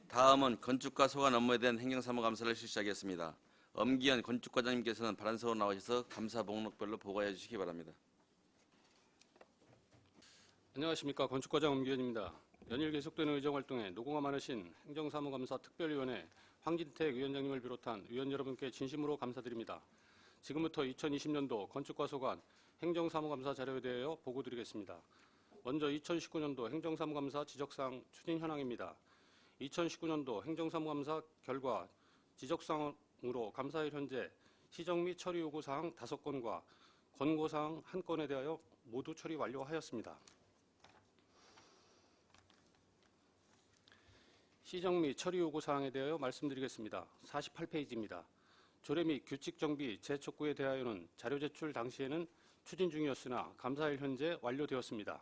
다음은 건축과 소관 업무에 대한 행정사무감사를 실시하겠습니다. 엄기현 건축과장님께서는 발언서로 나오셔서 감사 목록별로 보고해 주시기 바랍니다. 안녕하십니까. 건축과장 엄기현입니다. 연일 계속되는 의정활동에 노고가 많으신 행정사무감사 특별위원회 황진택 위원장님을 비롯한 위원 여러분께 진심으로 감사드립니다. 지금부터 2020년도 건축과 소관 행정사무감사 자료에 대하여 보고드리겠습니다. 먼저 2019년도 행정사무감사 지적사항 추진 현황입니다. 2019년도 행정사무감사 결과 지적사항으로 감사일 현재 시정 및 처리 요구사항 5건과 권고사항 1건에 대하여 모두 처리 완료하였습니다. 시정 및 처리 요구사항에 대하여 말씀드리겠습니다. 48페이지입니다. 조례 및 규칙 정비 재촉구에 대하여는 자료 제출 당시에는 추진 중이었으나 감사일 현재 완료되었습니다.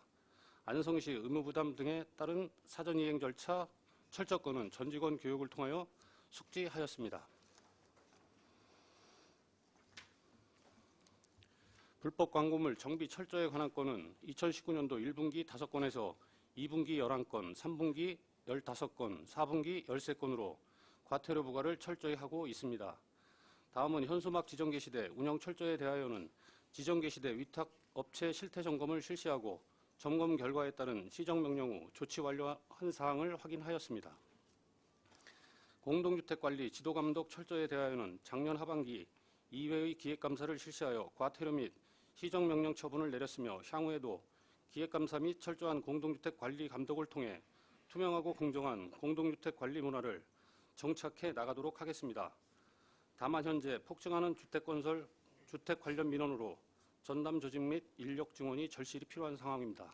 안성시 의무부담 등에 따른 사전 이행 절차 철저건은 전 직원 교육을 통하여 숙지하였습니다. 불법 광고물 정비 철저에 관한 건은 2019년도 1분기 5건에서 2분기 11건, 3분기 15건, 4분기 13건으로 과태료 부과를 철저히 하고 있습니다. 다음은 현수막 지정 개시대 운영 철저에 대하여는 지정 개시대 위탁 업체 실태 점검을 실시하고 점검 결과에 따른 시정명령 후 조치 완료한 사항을 확인하였습니다. 공동주택관리 지도감독 철저에 대하여는 작년 하반기 2회의 기획감사를 실시하여 과태료 및 시정명령 처분을 내렸으며 향후에도 기획감사 및 철저한 공동주택관리 감독을 통해 투명하고 공정한 공동주택관리 문화를 정착해 나가도록 하겠습니다. 다만 현재 폭증하는 주택건설, 주택 관련 민원으로 전담 조직 및 인력 증원이 절실히 필요한 상황입니다.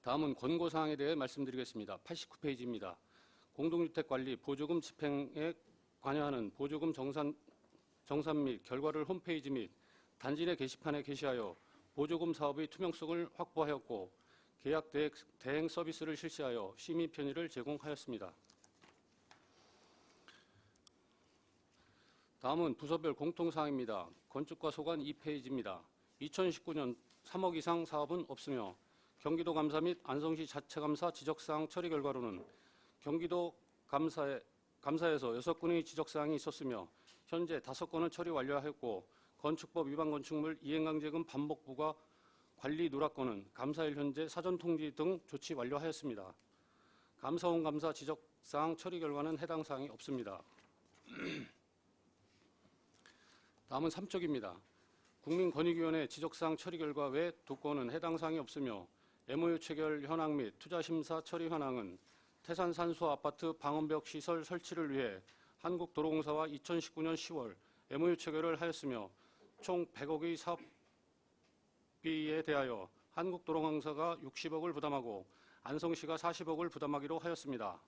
다음은 권고사항에 대해 말씀드리겠습니다. 89페이지입니다. 공동주택관리 보조금 집행에 관여하는 보조금 정산 및 결과를 홈페이지 및 단지 내 게시판에 게시하여 보조금 사업의 투명성을 확보하였고 계약 대행 서비스를 실시하여 시민 편의를 제공하였습니다. 다음은 부서별 공통사항입니다. 건축과 소관 2페이지입니다. 2019년 3억 이상 사업은 없으며 경기도 감사 및 안성시 자체감사 지적사항 처리 결과로는 경기도 감사에서 6건의 지적사항이 있었으며 현재 5건은 처리 완료하였고 건축법 위반 건축물 이행강제금 반복 부과 관리 누락건은 감사일 현재 사전통지 등 조치 완료하였습니다. 감사원 감사 지적사항 처리 결과는 해당 사항이 없습니다. 다음은 3쪽입니다. 국민권익위원회 지적사항 처리 결과 외 2건은 해당 사항이 없으며 MOU 체결 현황 및 투자심사 처리 현황은 태산 산수아파트 방음벽 시설 설치를 위해 한국도로공사와 2019년 10월 MOU 체결을 하였으며 총 100억의 사업비에 대하여 한국도로공사가 60억을 부담하고 안성시가 40억을 부담하기로 하였습니다.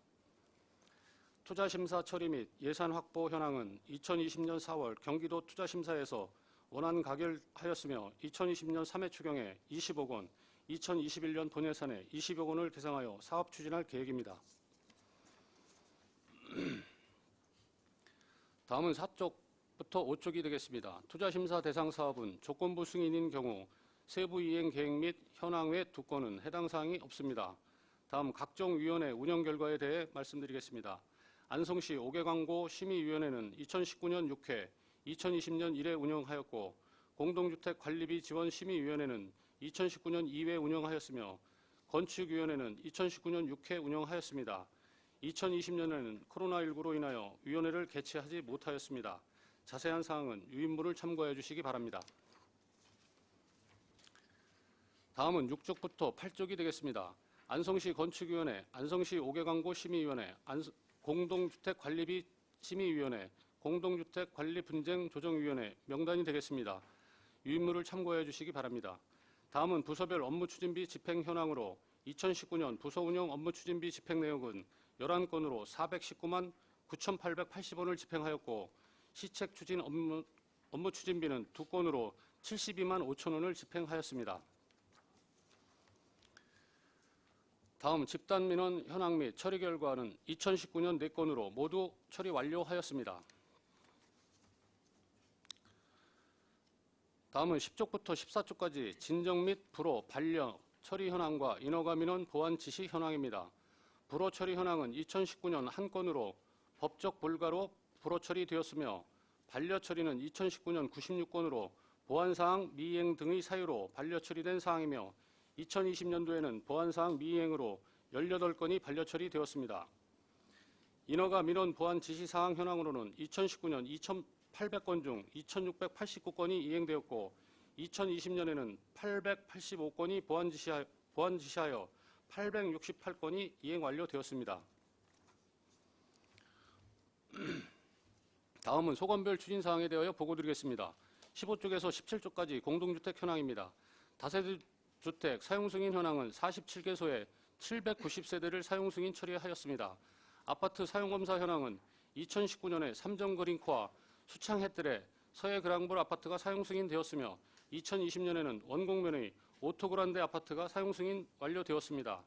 투자심사 처리 및 예산 확보 현황은 2020년 4월 경기도 투자심사에서 원안 가결하였으며 2020년 3회 추경에 20억 원, 2021년 본예산에 20억 원을 대상하여 사업 추진할 계획입니다. 다음은 4쪽부터 5쪽이 되겠습니다. 투자심사 대상 사업은 조건부 승인인 경우 세부 이행 계획 및 현황 외 2건은 해당 사항이 없습니다. 다음 각종 위원회 운영 결과에 대해 말씀드리겠습니다. 안성시 5개 광고 심의위원회는 2019년 6회, 2020년 1회 운영하였고 공동주택 관리비 지원 심의위원회는 2019년 2회 운영하였으며 건축위원회는 2019년 6회 운영하였습니다. 2020년에는 코로나19로 인하여 위원회를 개최하지 못하였습니다. 자세한 사항은 유인물을 참고해 주시기 바랍니다. 다음은 6쪽부터 8쪽이 되겠습니다. 안성시 건축위원회, 안성시 5개 광고 심의위원회, 공동주택관리비 심의위원회, 공동주택관리분쟁조정위원회 명단이 되겠습니다. 유인물을 참고해 주시기 바랍니다. 다음은 부서별 업무추진비 집행 현황으로 2019년 부서운영 업무추진비 집행 내역은 11건으로 419만 9,880원을 집행하였고 시책 추진 업무추진비는 2건으로 72만 5천원을 집행하였습니다. 다음 집단민원 현황 및 처리 결과는 2019년 4건으로 모두 처리 완료하였습니다. 다음은 10쪽부터 14쪽까지 진정 및 불허, 반려, 처리 현황과 인허가 민원 보완 지시 현황입니다. 불허 처리 현황은 2019년 한 건으로 법적 불가로 불허 처리되었으며 반려 처리는 2019년 96건으로 보완사항 미이행 등의 사유로 반려 처리된 사항이며 2020년도에는 보완사항 미이행으로 18건이 반려 처리되었습니다. 인허가 민원 보완 지시 사항 현황으로는 2019년 2,800건 중 2,689건이 이행되었고 2020년에는 885건이 보완 지시하여 868건이 이행 완료되었습니다. 다음은 소관별 추진 사항에 대하여 보고드리겠습니다. 15쪽에서 17쪽까지 공동주택 현황입니다. 다세대 주택 사용 승인 현황은 47개소에 790세대를 사용 승인 처리하였습니다. 아파트 사용검사 현황은 2019년에 삼정그린코와 수창해뜰에 서해그랑볼 아파트가 사용 승인되었으며 2020년에는 원곡면의 오토그란데 아파트가 사용 승인 완료되었습니다.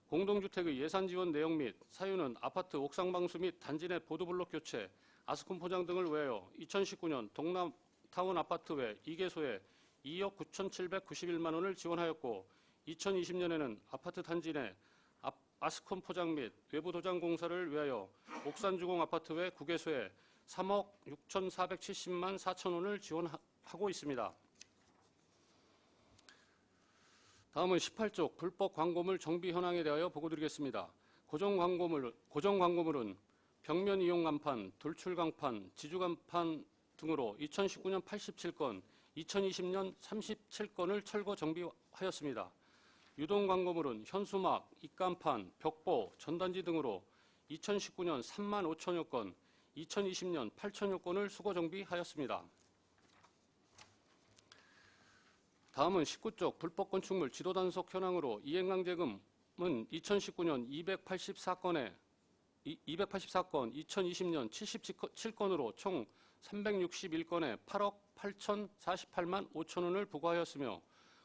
공동주택의 예산 지원 내용 및 사유는 아파트 옥상방수 및 단지 내 보도블록 교체, 아스콘 포장 등을 위하여 2019년 동남타운 아파트 외 2개소에 2억 9,791만 원을 지원하였고 2020년에는 아파트 단지 내 아스콘 포장 및 외부 도장 공사를 위하여 옥산주공 아파트 외 9개소에 3억 6,470만 4천 원을 지원하고 있습니다. 다음은 18쪽 불법 광고물 정비 현황에 대하여 보고드리겠습니다. 고정 광고물은 벽면 이용 간판, 돌출 강판, 지주 간판 등으로 2019년 87건, 2020년 37건을 철거 정비하였습니다. 유동 광고물은 현수막, 입간판, 벽보, 전단지 등으로 2019년 3만 5천여 건, 2020년 8천여 건을 수거 정비하였습니다. 다음은 19쪽 불법 건축물 지도 단속 현황으로 이행강제금은 2019년 284건, 2020년 77건으로 총 361건에 8억 8,048만 5천 원을 부과하였으며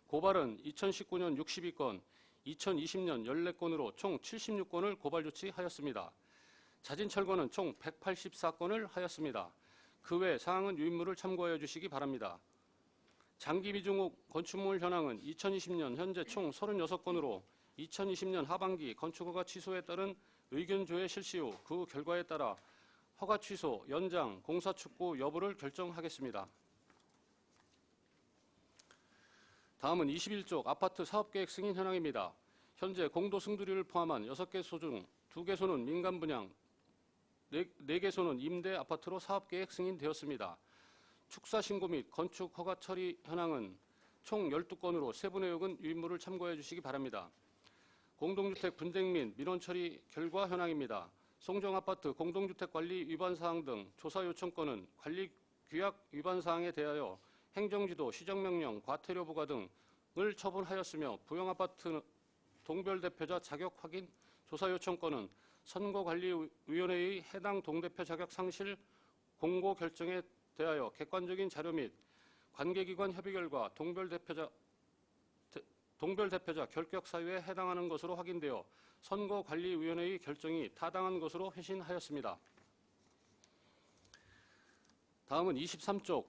고발은 2019년 62건, 2020년 14건으로 총 76건을 고발 조치하였습니다. 자진 철거는 총 184건을 하였습니다. 그 외 사항은 유인물을 참고하여 주시기 바랍니다. 장기 미증옥 건축물 현황은 2020년 현재 총 36건으로 2020년 하반기 건축허가 취소에 따른 의견 조회 실시 후 그 결과에 따라 허가 취소, 연장, 공사 축구 여부를 결정하겠습니다. 다음은 21쪽 아파트 사업계획 승인 현황입니다. 현재 공도 승두리를 포함한 6개소 중 2개소는 민간 분양, 4개소는 임대 아파트로 사업계획 승인되었습니다. 축사 신고 및 건축 허가 처리 현황은 총 12건으로 세부 내역은 유인물을 참고해 주시기 바랍니다. 공동주택 분쟁 및 민원 처리 결과 현황입니다. 송정아파트 공동주택 관리 위반 사항 등 조사 요청 건은 관리 규약 위반 사항에 대하여 행정지도, 시정명령, 과태료 부과 등을 처분하였으며 부영아파트 동별 대표자 자격 확인 조사 요청 건은 선거관리위원회의 해당 동대표 자격 상실 공고 결정에 대하여 객관적인 자료 및 관계기관 협의 결과 동별 대표자 결격 사유에 해당하는 것으로 확인되어 선거관리위원회의 결정이 타당한 것으로 회신하였습니다. 다음은 23쪽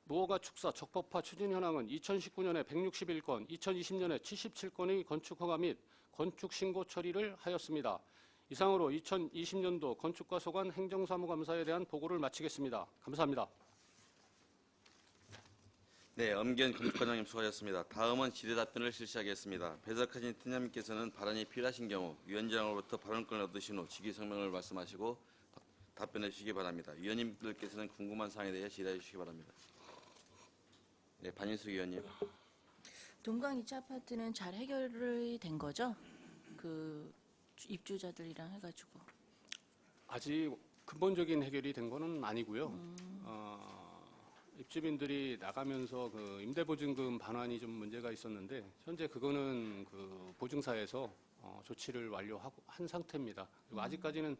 무허가 축사 적법화 추진 현황은 2019년에 161건, 2020년에 77건의 건축허가 및 건축신고 처리를 하였습니다. 이상으로 2020년도 건축과 소관 행정사무감사에 대한 보고를 마치겠습니다. 감사합니다. 네, 엄기현 건축과장님 수고하셨습니다. 다음은 질의답변을 실시하겠습니다. 배석하신 팀장님께서는 발언이 필요하신 경우 위원장으로부터 발언권을 얻으신 후 직위성명을 말씀하시고 답변해 주시기 바랍니다. 위원님들께서는 궁금한 사항에 대해 질의해 주시기 바랍니다. 네, 반인숙 위원님. 동강 2차 아파트는 잘 해결이 된 거죠? 그 입주자들이랑 해가지고. 아직 근본적인 해결이 된 것은 아니고요. 입주민들이 나가면서 그 임대보증금 반환이 좀 문제가 있었는데 현재 그거는 그 보증사에서 조치를 완료한 상태입니다. 그리고 아직까지는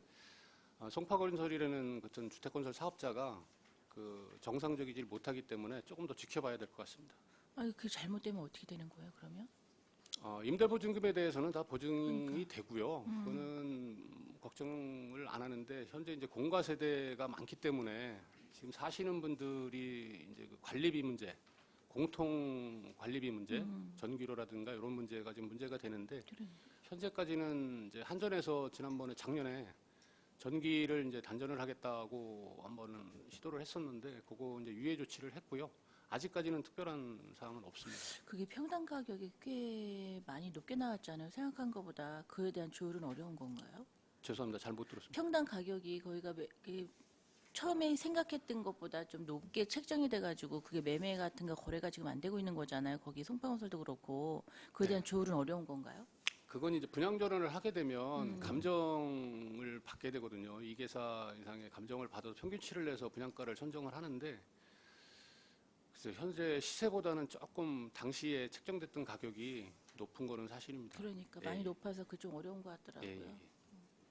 송파건설이라는 어떤 주택건설 사업자가 그 정상적이지 못하기 때문에 조금 더 지켜봐야 될 것 같습니다. 아니, 그게 잘못되면 어떻게 되는 거예요, 그러면? 임대보증금에 대해서는 다 보증이 되고요. 그거는 걱정을 안 하는데 현재 이제 공가 세대가 많기 때문에 지금 사시는 분들이 이제 그 관리비 문제, 공통 관리비 문제, 전기료라든가 이런 문제가 지금 문제가 되는데 현재까지는 이제 한전에서 지난번에 작년에 전기를 이제 단전을 하겠다고 한번 시도를 했었는데 그거 이제 유예 조치를 했고요. 아직까지는 특별한 사항은 없습니다. 그게 평당 가격이 꽤 많이 높게 나왔잖아요. 생각한 것보다 그에 대한 조율은 어려운 건가요? 죄송합니다. 잘 못 들었습니다. 평당 가격이 거기가 처음에 생각했던 것보다 좀 높게 책정이 돼가지고 그게 매매 같은 거 거래가 지금 안 되고 있는 거잖아요. 거기 송파건설도 그렇고 그에 대한 조율은 어려운 건가요? 그건 이제 분양 전환을 하게 되면 감정을 받게 되거든요. 2개사 이상의 감정을 받아서 평균치를 내서 분양가를 선정을 하는데 그래서 현재 시세보다는 조금 당시에 책정됐던 가격이 높은 거는 사실입니다. 그러니까 예, 많이 예. 높아서 그 좀 어려운 것 같더라고요. 예, 예.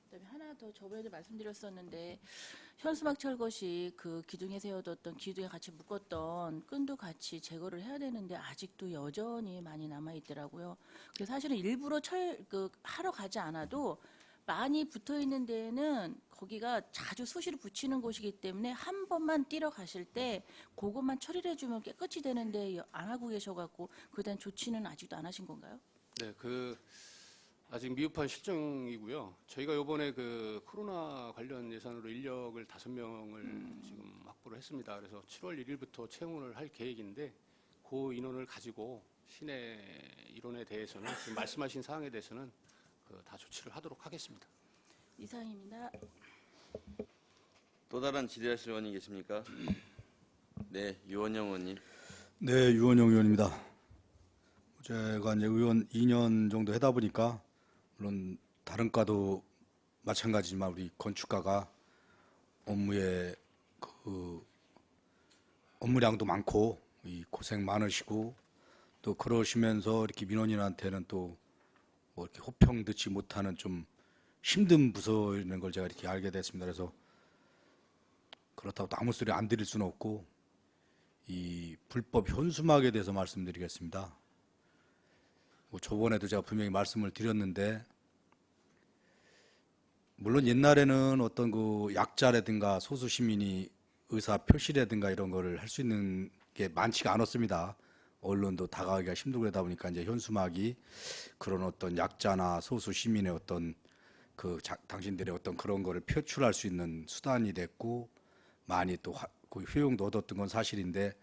그다음에 하나 더 저번에도 말씀드렸었는데 현수막 철것이 그 기둥에 세워뒀던 기둥에 같이 묶었던 끈도 같이 제거를 해야 되는데 아직도 여전히 많이 남아 있더라고요. 그래서 사실은 일부러 하러 가지 않아도 많이 붙어 있는 데에는 거기가 자주 수시로 붙이는 곳이기 때문에 한 번만 뛰러 가실 때 그것만 처리를 해주면 깨끗이 되는데 안 하고 계셔갖고 그에 대한 조치는 아직도 안 하신 건가요? 네, 아직 미흡한 실정이고요. 저희가 이번에 그 코로나 관련 예산으로 인력을 5명을 지금 확보를 했습니다. 그래서 7월 1일부터 채용을 할 계획인데 그 인원을 가지고 시내 일원에 대해서는 지금 말씀하신 사항에 대해서는 다 조치를 하도록 하겠습니다. 이상입니다. 또 다른 질의하실 의원이 계십니까? 네, 유원영 의원님. 네, 유원영 의원입니다. 제가 이제 의원 2년 정도 하다 보니까 물론 다른 과도 마찬가지지만 우리 건축가가 업무에 업무량도 많고 고생 많으시고 또 그러시면서 이렇게 민원인한테는 또 뭐 이렇게 호평 듣지 못하는 좀 힘든 부서인 걸 제가 이렇게 알게 됐습니다. 그래서 그렇다고 또 아무 소리 안 드릴 수는 없고 이 불법 현수막에 대해서 말씀드리겠습니다. 뭐 저번에도 제가 분명히 말씀을 드렸는데 물론 옛날에는 어떤 그 약자라든가 소수 시민이 의사 표시라든가 이런 거를 할 수 있는 게 많지가 않았습니다. 언론도 다가가기가 힘들고 그러다 보니까 이제 현수막이 그런 어떤 약자나 소수 시민의 어떤 당신들의 어떤 그런 거를 표출할 수 있는 수단이 됐고 많이 또 그 효용도 얻었던 건 사실인데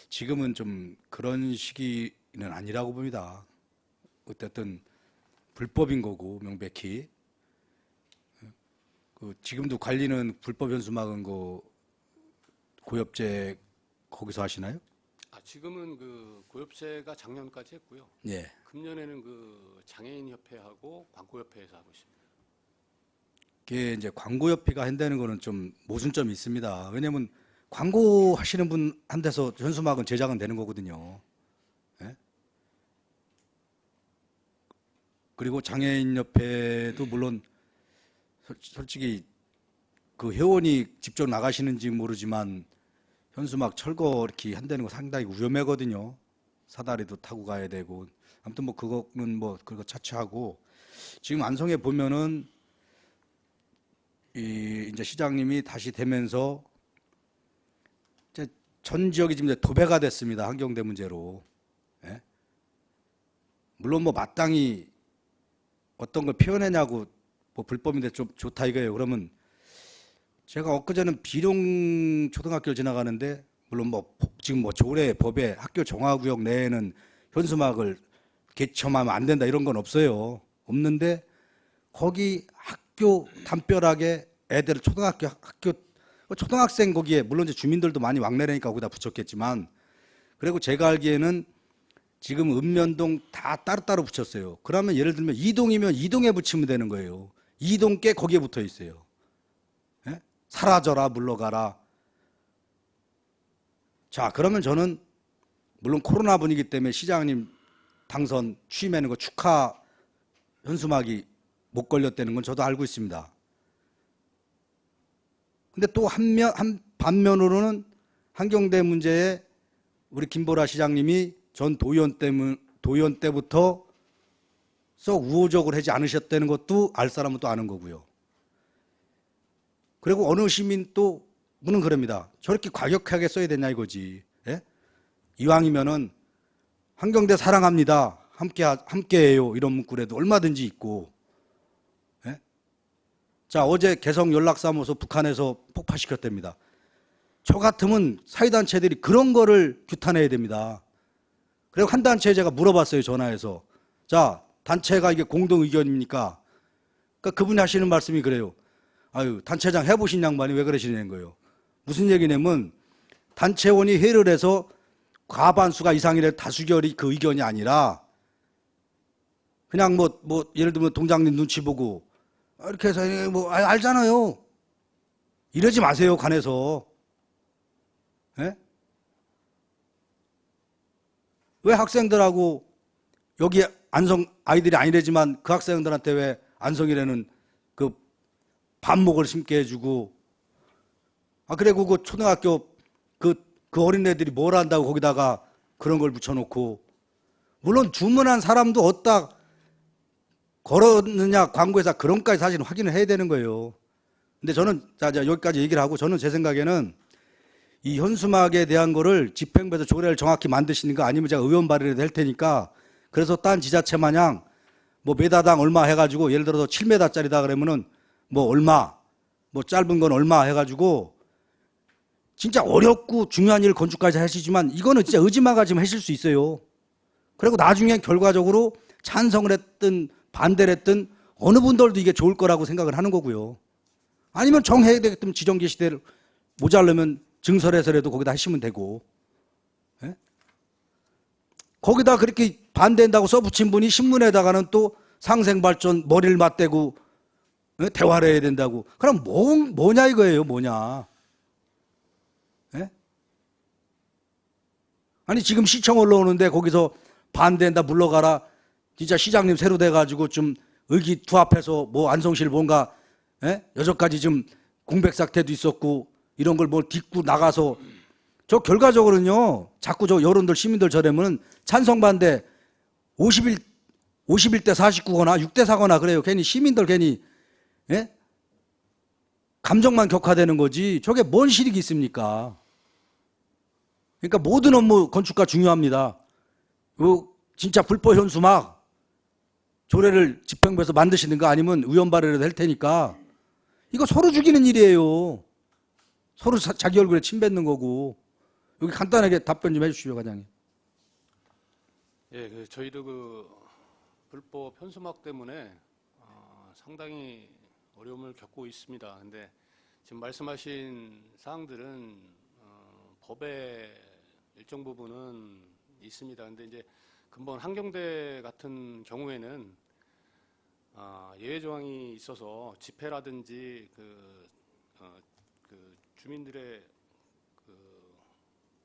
지금은 좀 그런 시기는 아니라고 봅니다. 어쨌든 불법인 거고 명백히 지금도 관리는 불법 현수막은 고엽제 거기서 하시나요? 지금은 그 고엽제가 작년까지 했고요. 예. 금년에는 그 장애인협회하고 광고협회에서 하고 있습니다. 이게 이제 광고협회가 한다는 거는 좀 모순점이 있습니다. 왜냐하면 광고 하시는 분한테서 현수막은 제작은 되는 거거든요. 예? 그리고 장애인협회도 물론 솔직히 그 회원이 직접 나가시는지 모르지만 현수막 철거 이렇게 한다는 거 상당히 위험하거든요. 사다리도 타고 가야 되고 아무튼 뭐 그거는 뭐 그거 차치하고 지금 안성에 보면은 이제 시장님이 다시 되면서 이제 전 지역이 지금 이제 도배가 됐습니다. 환경대 문제로. 예? 물론 뭐 마땅히 어떤 걸 표현했냐고 뭐 불법인데 좀 좋다 이거예요. 그러면 제가 엊그제는 비룡 초등학교를 지나가는데 물론 뭐 지금 뭐 조례 법에 학교 정화구역 내에는 현수막을 개첨하면 안 된다 이런 건 없어요. 없는데 거기 학교 담벼락에 애들 초등학생 거기에 물론 이제 주민들도 많이 왕래라니까 거기다 붙였겠지만 그리고 제가 알기에는 지금 읍면동 다 따로따로 붙였어요. 그러면 예를 들면 2동이면 2동에 붙이면 되는 거예요. 2동 께 거기에 붙어 있어요. 예? 사라져라 물러가라. 자, 그러면 저는 물론 코로나 분위기 때문에 시장님 당선 취임하는 거 축하 현수막이 못 걸렸다는 건 저도 알고 있습니다. 근데 또 반면으로는 환경대 문제에 우리 김보라 시장님이 전 도의원 때부터 썩 우호적으로 하지 않으셨다는 것도 알 사람은 또 아는 거고요. 그리고 어느 시민 또 문은 그럽니다. 저렇게 과격하게 써야 되냐 이거지. 예? 이왕이면은 한경대 사랑합니다. 함께해요. 이런 문구라도 얼마든지 있고. 예? 자, 어제 개성 연락사무소 북한에서 폭파시켰답니다. 저 같으면 사회단체들이 그런 거를 규탄해야 됩니다. 그리고 한 단체에 제가 물어봤어요. 전화해서. 자, 단체가 이게 공동 의견입니까? 그러니까 그분이 하시는 말씀이 그래요. 아유, 단체장 해보신 양반이 왜 그러시는 거예요? 무슨 얘기냐면 단체원이 회의를 해서 과반수가 이상이래 다수결이 그 의견이 아니라 그냥 뭐 예를 들면 동장님 눈치 보고 이렇게 해서 알잖아요. 이러지 마세요, 관에서. 예? 왜 학생들하고 여기 안성 아이들이 아니래지만 그 학생들한테 왜 안성이라는 그 반목을 심게 해주고 그리고 그 초등학교 그 어린애들이 뭘 한다고 거기다가 그런 걸 붙여놓고 물론 주문한 사람도 어디다 걸었느냐 광고에서 그런 것까지 사실 확인을 해야 되는 거예요. 근데 저는 자 여기까지 얘기를 하고 저는 제 생각에는 이 현수막에 대한 거를 집행부에서 조례를 정확히 만드시는 거 아니면 제가 의원 발의를 할 테니까 그래서 딴 지자체 마냥 뭐 메다당 얼마 해가지고 예를 들어서 7m짜리다 그러면은 뭐 얼마 뭐 짧은 건 얼마 해가지고 진짜 어렵고 중요한 일 건축까지 하시지만 이거는 진짜 의지만 가지면 하실 수 있어요. 그리고 나중에 결과적으로 찬성을 했든 반대를 했든 어느 분들도 이게 좋을 거라고 생각을 하는 거고요. 아니면 정해야 되겠다면 지정기 시대를 모자르면 증설해서라도 거기다 하시면 되고. 예? 거기다 그렇게 반대한다고 써붙인 분이 신문에다가는 또 상생발전 머리를 맞대고 대화를 해야 된다고. 그럼 뭐냐 이거예요, 뭐냐. 예? 아니 지금 시청 올라오는데 거기서 반대한다 물러가라. 진짜 시장님 새로 돼가지고 좀 의기투합해서 뭐 안성실 뭔가 여전까지 좀 공백 사태도 있었고 이런 걸 뭘 딛고 나가서 저 결과적으로는요 자꾸 저 여론들 시민들 저래면 찬성 반대 51대 49거나 6대 4거나 그래요. 괜히 시민들 괜히 감정만 격화되는 거지 저게 뭔 실익이 있습니까? 그러니까 모든 업무 건축가 중요합니다. 진짜 불법 현수막 조례를 집행부에서 만드시는 거 아니면 의원 발의를 할 테니까 이거 서로 죽이는 일이에요. 서로 자기 얼굴에 침 뱉는 거고. 여기 간단하게 답변 좀 해주시죠, 과장님. 예, 저희도 그 불법 현수막 때문에 상당히 어려움을 겪고 있습니다. 근데 지금 말씀하신 사항들은 법의 일정 부분은 있습니다. 근데 이제 근본 한경대 같은 경우에는 예외 조항이 있어서 집회라든지 그 주민들의 그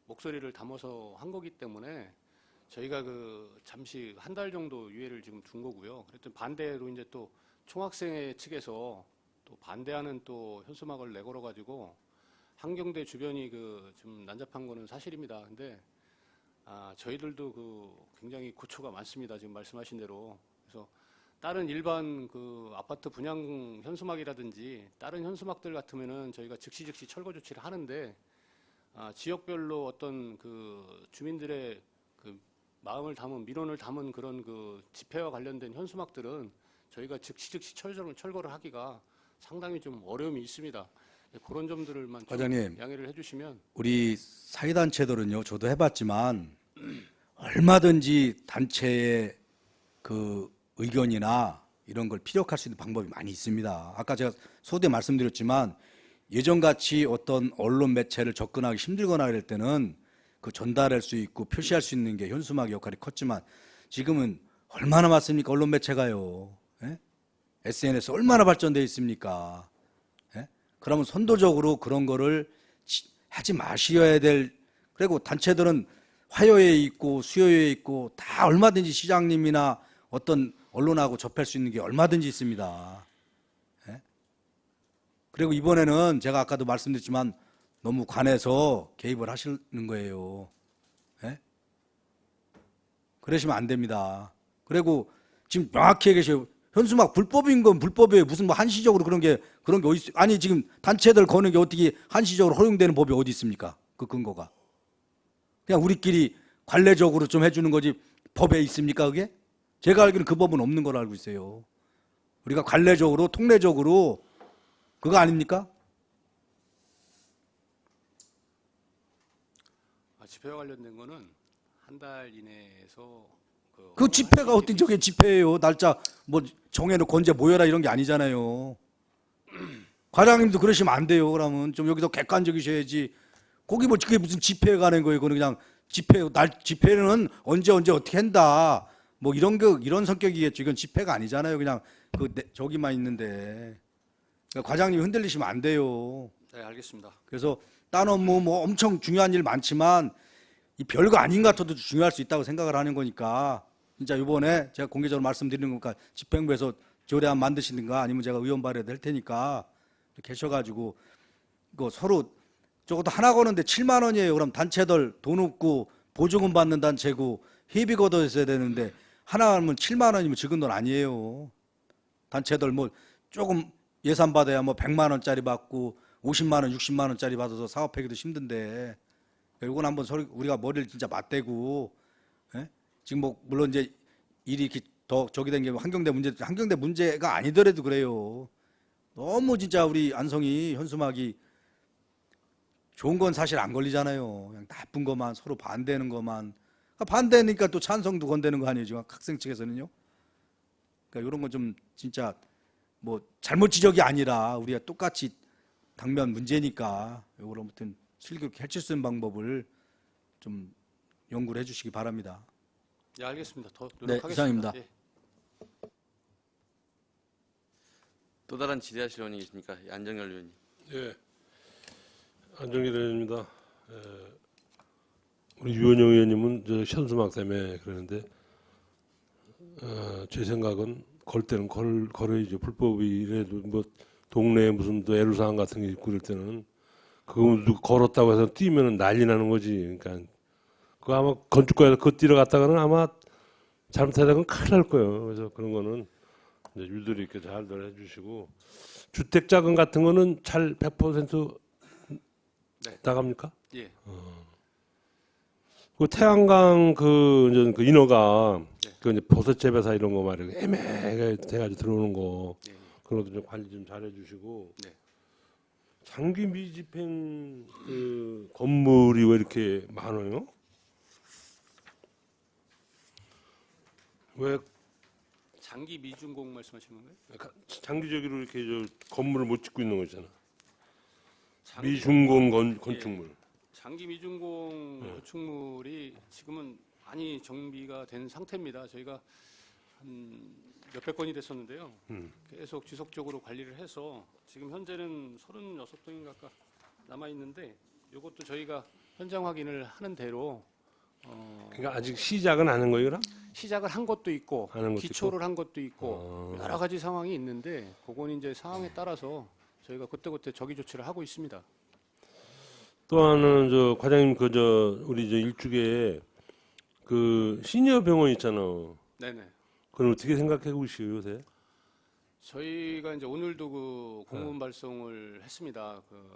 목소리를 담아서 한 거기 때문에 저희가 그 잠시 한 달 정도 유예를 지금 둔 거고요. 그랬더니 반대로 이제 또 총학생회 측에서 또 반대하는 또 현수막을 내걸어 가지고 한경대 주변이 그 좀 난잡한 거는 사실입니다. 근데 저희들도 그 굉장히 고초가 많습니다. 지금 말씀하신 대로. 그래서 다른 일반 그 아파트 분양 현수막이라든지 다른 현수막들 같으면은 저희가 즉시 철거 조치를 하는데 지역별로 어떤 그 주민들의 그 마음을 담은 민원을 담은 그런 그 집회와 관련된 현수막들은 저희가 즉시 철거를 하기가 상당히 좀 어려움이 있습니다. 그런 점들을만 좀 과장님, 양해를 해주시면. 우리 사회단체들은요, 저도 해봤지만 얼마든지 단체의 그 의견이나 이런 걸 피력할 수 있는 방법이 많이 있습니다. 아까 제가 소대 말씀드렸지만 예전같이 어떤 언론 매체를 접근하기 힘들거나 이럴 때는 그 전달할 수 있고 표시할 수 있는 게 현수막 역할이 컸지만 지금은 얼마나 많습니까? 언론 매체가요. 예? SNS 얼마나 발전되어 있습니까? 예? 그러면 선도적으로 그런 거를 하지 마셔야 될, 그리고 단체들은 화요에 있고 수요에 있고 다 얼마든지 시장님이나 어떤 언론하고 접할 수 있는 게 얼마든지 있습니다. 예? 그리고 이번에는 제가 아까도 말씀드렸지만 너무 관해서 개입을 하시는 거예요. 예? 그러시면 안 됩니다. 그리고 지금 명확히 계셔요. 현수막 불법인 건 불법이에요. 무슨 뭐 한시적으로 그런 게 어디 있어요? 아니 지금 단체들 거는 게 어떻게 한시적으로 허용되는 법이 어디 있습니까? 그 근거가. 그냥 우리끼리 관례적으로 좀 해주는 거지 법에 있습니까 그게? 제가 알기로는 그 법은 없는 걸로 알고 있어요. 우리가 관례적으로 통례적으로 그거 아닙니까? 집회와 관련된 거는 한 달 이내에서 그 집회가 어떤 저게 집회예요. 날짜 뭐 정해놓고 언제 모여라 이런 게 아니잖아요. 과장님도 그러시면 안 돼요. 그러면 좀 여기서 객관적이셔야지. 거기 뭐 그게 무슨 집회에 가는 거예요. 그거는 그냥 집회는 언제 어떻게 한다. 뭐 이런 성격이겠죠. 이건 집회가 아니잖아요. 그냥 저기만 있는데. 그러니까 과장님 흔들리시면 안 돼요. 네, 알겠습니다. 그래서 딴 업무 뭐 엄청 중요한 일 많지만 이 별거 아닌 것 같아도 중요할 수 있다고 생각을 하는 거니까 진짜 이번에 제가 공개적으로 말씀드리는 거니까 집행부에서 조례안 만드시든가 아니면 제가 의원 발의도 할 테니까 계셔가지고 이거 서로 적어도 하나 거는데 7만 원이에요. 그럼 단체들 돈 없고 보조금 받는 단체고 회비 걷어야 되는데 하나 하면 7만 원이면 적은 돈 아니에요. 단체들 뭐 조금 예산 받아야 뭐 100만 원짜리 받고 50만 원, 60만 원짜리 받아서 사업하기도 힘든데 이건 한번 우리가 머리를 진짜 맞대고 예? 지금 뭐 물론 이제 일이 이렇게 더 저기 된 게 환경대 문제가 아니더라도 그래요. 너무 진짜 우리 안성이 현수막이 좋은 건 사실 안 걸리잖아요. 그냥 나쁜 것만 서로 반대하는 것만 반대니까 또 찬성도 건대는 거 아니에요. 지금 학생 측에서는요. 그러니까 이런 건 좀 진짜 뭐 잘못 지적이 아니라 우리가 똑같이 당면 문제니까 이걸 아무튼 슬기롭게 해칠 수 있는 방법을 좀 연구를 해주시기 바랍니다. 예, 알겠습니다. 더 네, 노력하겠습니다. 이상입니다. 예. 또 다른 질의하실 의원이 계십니까? 안정열 의원님. 예, 안정길 의원입니다. 우리 유원영 의원님은 저 현수막 때문에 그러는데 제 생각은 걸 때는 걸어야죠. 불법이라도 뭐 동네에 무슨 또 애로사항 같은 게 있고 그럴 때는 그거 누구 걸었다고 해서 뛰면은 난리 나는 거지. 그러니까 그거 아마 건축가에서 그거 뛰러 갔다가는 아마 잘못하다가는 큰일 날 거예요. 그래서 그런 거는 이제 유도리 있게 잘들 해주시고 주택 자금 같은 거는 잘 100% 네. 나갑니까? 예. 그 태양광 그 인허가 네. 그 이제 버섯 재배사 이런 거 말이에요. 애매하게 돼가지고 들어오는 거 예. 그런 것도 좀 관리 좀 잘해주시고 네. 장기 미집행 그 건물이 왜 이렇게 많아요? 왜 장기 미준공 말씀하시는 거예요? 장기적으로 이렇게 저 건물을 못 짓고 있는 거잖아. 장기- 미중공 건축물. 장기 미준공 네. 건축물이 지금은 많이 정비가 된 상태입니다. 저희가 한 몇백 건이 됐었는데요. 계속 지속적으로 관리를 해서 지금 현재는 36동인 가까 남아 있는데 이것도 저희가 현장 확인을 하는 대로 그러니까 아직 시작은 안 한 거예요, 그럼? 시작을 한 것도 있고 하는 것도 기초를 한 것도 있고 여러 가지 상황이 있는데 그건 이제 상황에 따라서 저희가 그때그때 적의 조치를 하고 있습니다. 또 하나는 저 과장님 우리 저 일주에 그 시니어 병원 있잖아. 네네. 그건 어떻게 생각해 보시요 요새? 저희가 이제 오늘도 그 공문 발송을 했습니다. 그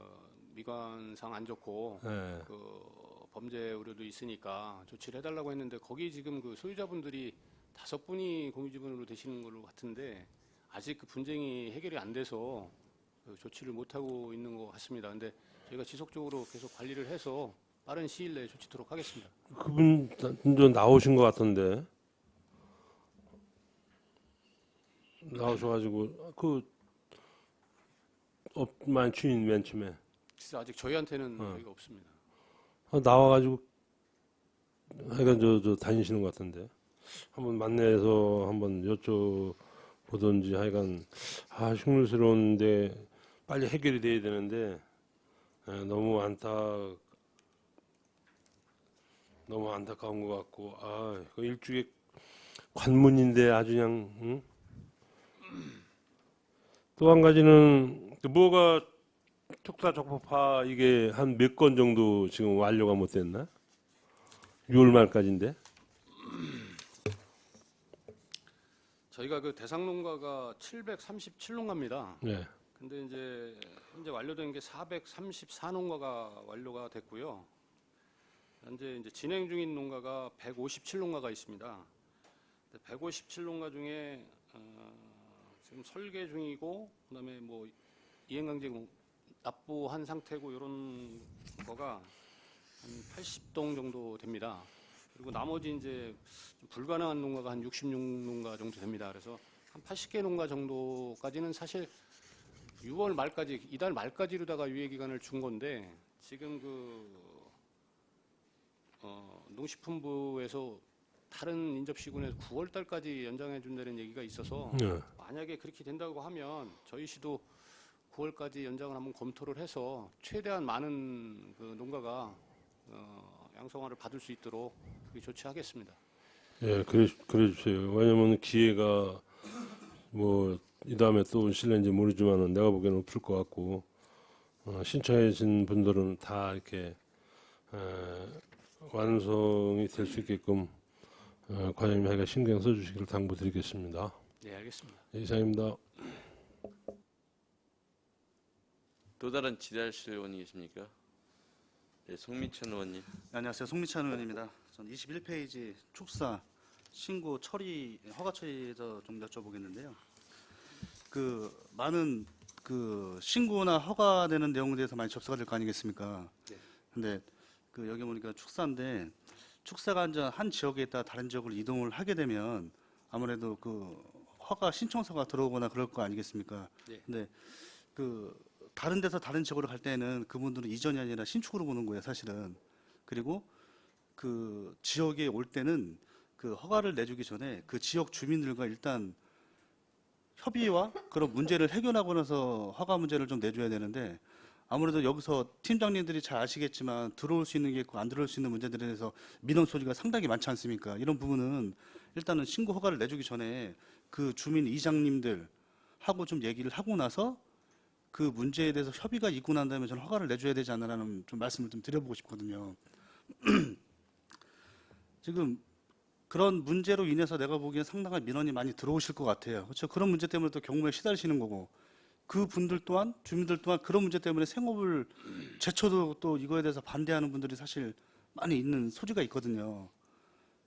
미관상 안 좋고 네. 그 범죄 우려도 있으니까 조치를 해달라고 했는데 거기 지금 그 소유자분들이 5분이 공유지분으로 되시는 걸로 같은데 아직 그 분쟁이 해결이 안 돼서 그 조치를 못 하고 있는 것 같습니다. 근데 저희가 지속적으로 계속 관리를 해서 빠른 시일 내에 조치토록 하겠습니다. 그분 좀 나오신 것 같던데 나오셔가지고 그 업만 주인 맨 처음에 진짜 아직 저희한테는 여기가 없습니다. 나와가지고 하여간 저 다니시는 것 같은데 한번 만나서 한번 여쭤보든지 하여간 흉물스러운데 빨리 해결이 돼야 되는데 너무 안타까운 것 같고 그 일주에 관문인데 아주 그냥 응? 또 한 가지는 뭐가 촉사적법화 이게 한 몇 건 정도 지금 완료가 못 됐나? 6월 말까지인데. 저희가 그 대상농가가 737농가입니다. 네. 근데 이제 현재 완료된 게 434농가가 완료가 됐고요. 현재 이제 진행 중인 농가가 157농가가 있습니다. 157농가 중에 지금 설계 중이고 그다음에 뭐 이행강제 납부한 상태고 이런 거가 한 80동 정도 됩니다. 그리고 나머지 이제 좀 불가능한 농가가 한 66농가 정도 됩니다. 그래서 한 80개 농가 정도까지는 사실 6월 말까지, 이달 말까지로다가 유예 기간을 준 건데 지금 농식품부에서 다른 인접시군에서 9월 달까지 연장해 준다는 얘기가 있어서 네. 만약에 그렇게 된다고 하면 저희 시도 9월까지 연장을 한번 검토를 해서 최대한 많은 그 농가가 양성화를 받을 수 있도록 그렇게 조치하겠습니다. 예, 그래 주세요. 왜냐면 기회가 뭐 이 다음에 또 올실는지 모르지만은 내가 보기에는 없을 것 같고 신청해진 분들은 다 이렇게 완성이 될 수 있게끔 과장님 하기가 신경 써주시기를 당부드리겠습니다. 네, 알겠습니다. 이상입니다. 또 다른 질의하실 의원이 계십니까? 네, 송미천 의원님. 네, 안녕하세요. 송미찬 의원입니다. 전 21페이지 축사 신고 처리 허가 처리에서 좀 여쭤보겠는데요. 그 많은 그 신고나 허가되는 내용에 대해서 많이 접수가 될 거 아니겠습니까? 네. 근데 그 여기 보니까 축사인데 축사가 이제 한 지역에 있다 다른 지역으로 이동을 하게 되면 아무래도 그 허가 신청서가 들어오거나 그럴 거 아니겠습니까? 네. 근데 그 다른 데서 다른 지역으로 갈 때는 그분들은 이전이 아니라 신축으로 보는 거예요, 사실은. 그리고 그 지역에 올 때는 그 허가를 내주기 전에 그 지역 주민들과 일단 협의와 그런 문제를 해결하고 나서 허가 문제를 좀 내줘야 되는데 아무래도 여기서 팀장님들이 잘 아시겠지만 들어올 수 있는 게 있고 안 들어올 수 있는 문제들에 대해서 민원 소지가 상당히 많지 않습니까? 이런 부분은 일단은 신고 허가를 내주기 전에 그 주민 이장님들 하고 좀 얘기를 하고 나서 그 문제에 대해서 협의가 있고 난 다음에 저는 허가를 내줘야 되지 않나라는 좀 말씀을 좀 드려보고 싶거든요. 지금 그런 문제로 인해서 내가 보기엔 상당한 민원이 많이 들어오실 것 같아요. 그렇죠? 그런 문제 때문에 또 경무에 시달리시는 거고 그 분들 또한 주민들 또한 그런 문제 때문에 생업을 제쳐도 또 이거에 대해서 반대하는 분들이 사실 많이 있는 소지가 있거든요.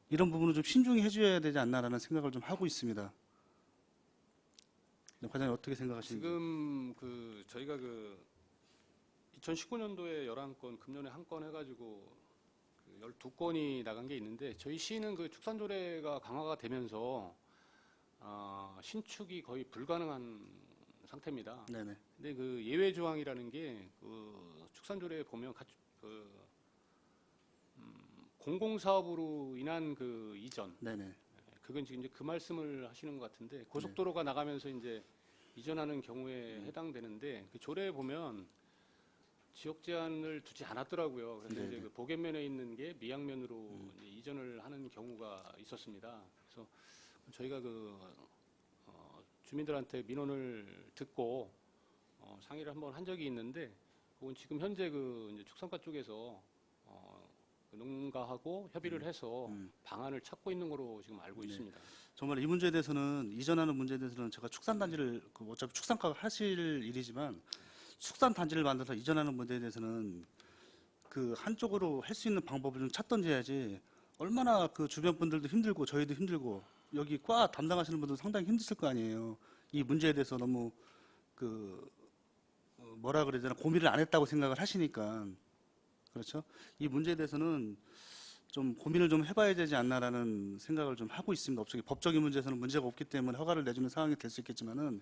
이런 부분은 좀 신중히 해줘야 되지 않나라는 생각을 좀 하고 있습니다. 네, 과장님 어떻게 생각하시는지? 지금 저희가 2019년도에 11건, 금년에 1건 해가지고 12건이 나간 게 있는데 저희 시는 그 축산조례가 강화가 되면서 신축이 거의 불가능한 상태입니다. 네네. 근데 그 예외 조항이라는 게 축산조례에 보면 공공사업으로 인한 그 이전, 네네. 그건 지금 이제 그 말씀을 하시는 것 같은데 고속도로가 나가면서 이제 이전하는 경우에 해당되는데 그 조례에 보면 지역 제한을 두지 않았더라고요. 그래서 네네. 이제 그 복연면에 있는 게 미양면으로 이제 이전을 하는 경우가 있었습니다. 그래서 저희가 주민들한테 민원을 듣고 상의를 한번 한 적이 있는데 그건 지금 현재 이제 축산과 쪽에서 그 농가하고 협의를 해서 방안을 찾고 있는 거로 지금 알고 네. 있습니다. 정말 이 문제에 대해서는 이전하는 문제에 대해서는 제가 축산단지를 어차피 축산과가 하실 일이지만 축산단지를 만들어서 이전하는 문제에 대해서는 그 한쪽으로 할 수 있는 방법을 좀 찾던지 해야지 얼마나 그 주변 분들도 힘들고 저희도 힘들고 여기 과 담당하시는 분도 상당히 힘드실 거 아니에요. 이 문제에 대해서 너무 뭐라 그래야 되나 고민을 안 했다고 생각을 하시니까 그렇죠. 이 문제에 대해서는 좀 고민을 좀 해봐야 되지 않나라는 생각을 좀 하고 있습니다. 법적인 문제에서는 문제가 없기 때문에 허가를 내주는 상황이 될 수 있겠지만은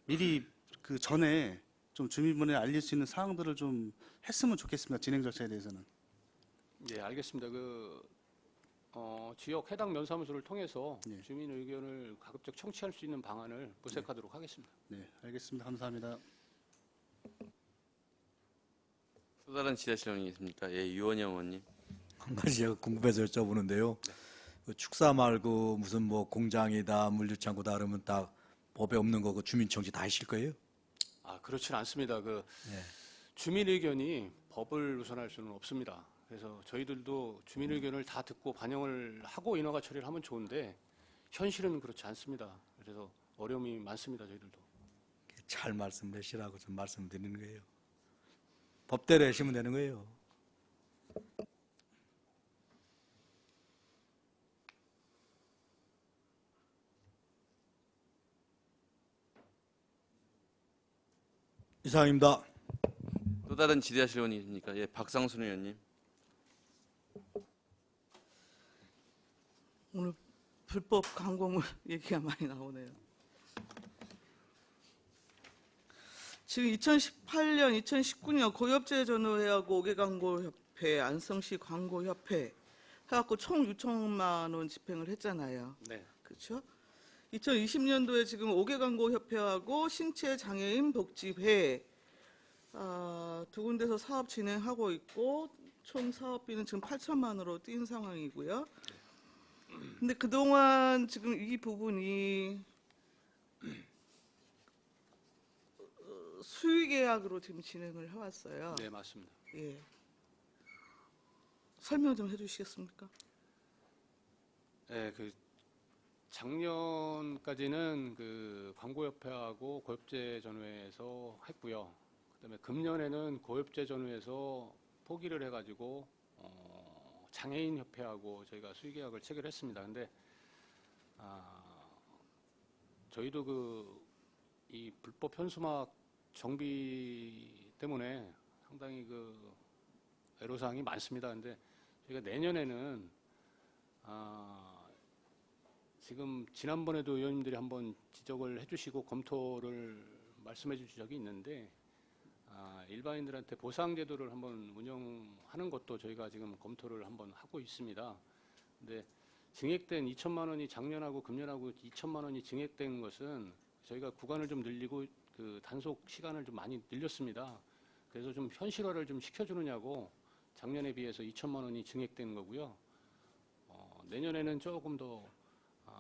미리 그 전에 좀 주민분에 알릴 수 있는 사항들을 좀 했으면 좋겠습니다. 진행 절차에 대해서는. 네, 알겠습니다. 지역 해당 면사무소를 통해서 네. 주민 의견을 가급적 청취할 수 있는 방안을 모색하도록 하겠습니다. 네, 알겠습니다. 감사합니다. 또 다른 질의하실 의원이 계십니까? 예, 유원영 의원님. 한 가지 제가 궁금해서 여쭤보는데요. 그 축사 말고 무슨 뭐 공장이다, 물류창고다 그러면 다 법에 없는 거 그 주민청지 다 하실 거예요? 그렇지는 않습니다. 네. 주민 의견이 법을 우선할 수는 없습니다. 그래서 저희들도 주민 의견을 다 듣고 반영을 하고 인허가 처리를 하면 좋은데 현실은 그렇지 않습니다. 그래서 어려움이 많습니다. 저희들도. 잘 말씀하시라고 좀 말씀드리는 거예요. 법대로 하시면 되는 거예요. 이상입니다. 또 다른 질의하실 의원이 있습니까? 예, 박상순 의원님. 오늘 불법 광고물 얘기가 많이 나오네요. 지금 2018년, 2019년 고엽제 전후회하고 5개광고협회, 안성시 광고협회 해갖고 총 6천만 원 집행을 했잖아요. 네. 그렇죠? 2020년도에 지금 5개광고협회하고 신체장애인 복지회 두 군데서 사업 진행하고 있고 총 사업비는 지금 8천만 원으로 뛴 상황이고요. 근데 그동안 지금 이 부분이 수의 계약으로 지금 진행을 해왔어요. 네, 맞습니다. 예. 설명 좀 해주시겠습니까? 네, 그 작년까지는 그 광고협회하고 고엽제 전후회에서 했고요. 그다음에 금년에는 고엽제 전후에서 포기를 해가지고 장애인 협회하고 저희가 수의 계약을 체결했습니다. 근데 저희도 그 이 불법 현수막 정비 때문에 상당히 그 애로사항이 많습니다. 근데 저희가 내년에는 지금 지난번에도 의원님들이 한번 지적을 해주시고 검토를 말씀해 주신 적이 있는데 일반인들한테 보상 제도를 한번 운영하는 것도 저희가 지금 검토를 한번 하고 있습니다. 근데 증액된 2천만 원이 작년하고 금년하고 2천만 원이 증액된 것은 저희가 구간을 좀 늘리고 그 단속 시간을 좀 많이 늘렸습니다. 그래서 좀 현실화를 좀 시켜주느냐고 작년에 비해서 2천만 원이 증액된 거고요. 내년에는 조금 더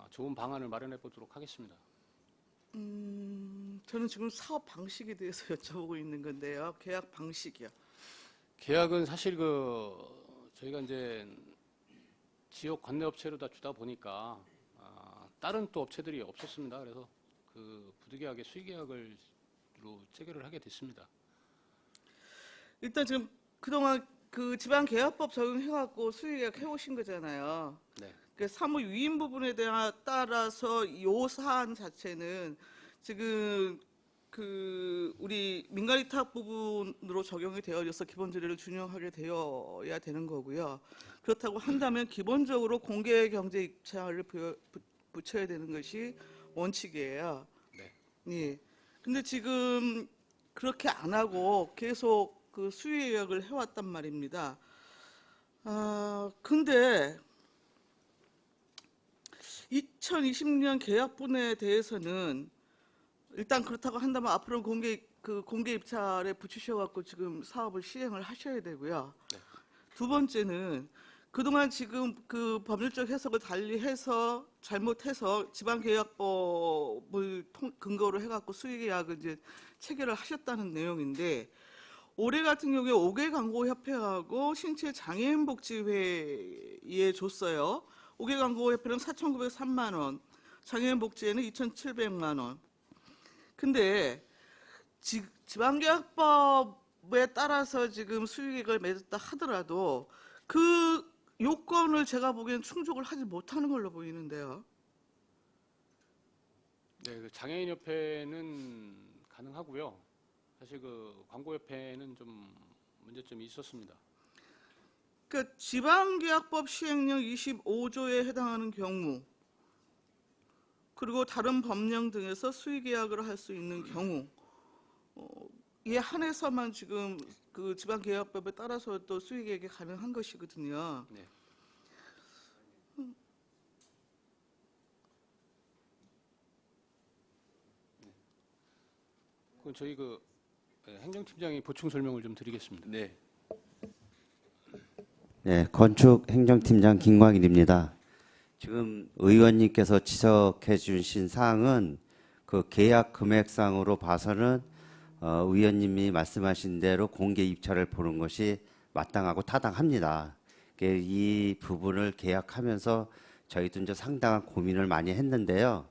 좋은 방안을 마련해 보도록 하겠습니다. 저는 지금 사업 방식에 대해서 여쭤보고 있는 건데요. 계약 방식이요. 계약은 사실 그 저희가 이제 지역 관내업체로 다 주다 보니까 다른 또 업체들이 없었습니다. 그래서 그 부득이하게 수의계약으로 체결을 하게 됐습니다. 일단 지금 그동안 그 지방계약법 적용해갖고 수의계약 해오신 거잖아요. 네. 그 사무 위임 부분에 따라서 이 사안 자체는 지금 그 우리 민간위탁 부분으로 적용이 되어져서 기본조례를 준용하게 되어야 되는 거고요. 그렇다고 한다면 기본적으로 공개경제 입찰을 붙여야 되는 것이 원칙이에요. 네. 예. 근데 지금 그렇게 안 하고 계속 그 수의계약을 해왔단 말입니다. 근데 2020년 계약분에 대해서는 일단 그렇다고 한다면 앞으로 공개 입찰에 붙이셔갖고 지금 사업을 시행을 하셔야 되고요. 네. 두 번째는 그동안 지금 그 법률적 해석을 달리해서 잘못해서 지방계약법을 근거로 해갖고 수의계약을 이제 체결을 하셨다는 내용인데 올해 같은 경우에 5개광고협회하고 신체장애인복지회에 줬어요. 5개광고협회는 4,903만 원, 장애인복지회는 2,700만 원. 근데 지방계약법에 따라서 지금 수의계약을 맺었다 하더라도 그 요건을 제가 보기엔 충족을 하지 못하는 걸로 보이는데요. 네, 그 장애인협회는 가능하고요. 사실 그 광고협회는 좀 문제점이 있었습니다. 그 지방계약법 시행령 25조에 해당하는 경우 그리고 다른 법령 등에서 수의계약을 할 수 있는 경우 이에 한해서만 지금 그 지방계약법에 따라서 또 수의계약이 가능한 것이거든요. 네. 그럼 저희 그 행정팀장이 보충 설명을 좀 드리겠습니다. 네. 네, 건축행정팀장 김광일입니다. 지금 의원님께서 지적해 주신 사항은 그 계약 금액상으로 봐서는 의원님이 말씀하신 대로 공개 입찰을 보는 것이 마땅하고 타당합니다. 이 부분을 계약하면서 저희도 이제 상당한 고민을 많이 했는데요.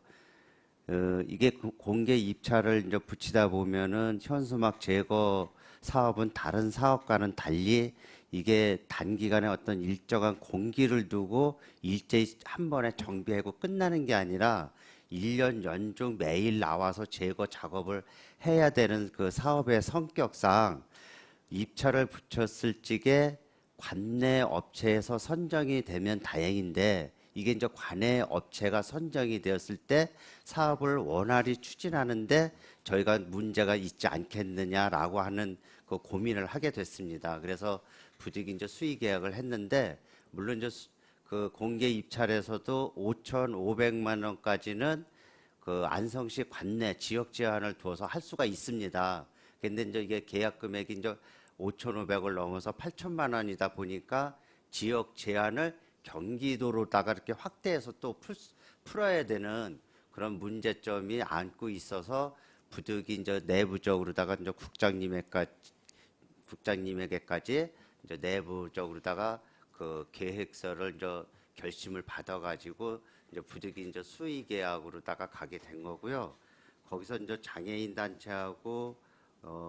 이게 공개 입찰을 이제 붙이다 보면은 현수막 제거 사업은 다른 사업과는 달리 이게 단기간에 어떤 일정한 공기를 두고 일제히 한 번에 정비하고 끝나는 게 아니라 1년 연중 매일 나와서 제거 작업을 해야 되는 그 사업의 성격상 입찰을 붙였을 적에 관내 업체에서 선정이 되면 다행인데 이게 이제 관내 업체가 선정이 되었을 때 사업을 원활히 추진하는데 저희가 문제가 있지 않겠느냐라고 하는 그 고민을 하게 됐습니다. 그래서 부득이 이제 수의 계약을 했는데 물론 이제 그 공개 입찰에서도 5,500만 원까지는 그 안성시 관내 지역 제한을 두어서 할 수가 있습니다. 근데 이제 이게 계약 금액이 이제 5,500을 넘어서 8천만 원이다 보니까 지역 제한을 경기도로다가 이렇게 확대해서 또 풀어야 되는 그런 문제점이 안고 있어서 부득이 이제 내부적으로다가 이제 국장님에게까지 이제 내부적으로다가 그 계획서를 이제 결심을 받아가지고 이제 부득이 이제 수의 계약으로다가 가게 된 거고요. 거기서 이제 장애인 단체하고